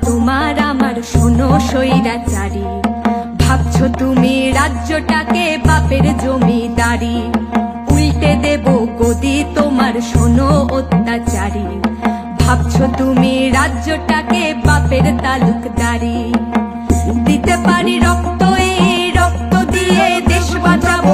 তোমার আমার শোনো স্বৈরাচারী, ভাবছো তুমি রাজ্যটাকে বাপের জমিদারি, উল্টে দেব গদি তোমার শোনো অত্যাচারী, ভাবছো তুমি রাজ্যটাকে বাপের তালুকদারি। দিতে পারি রক্ত, এই রক্ত দিয়ে দেশ বাঁচাবো।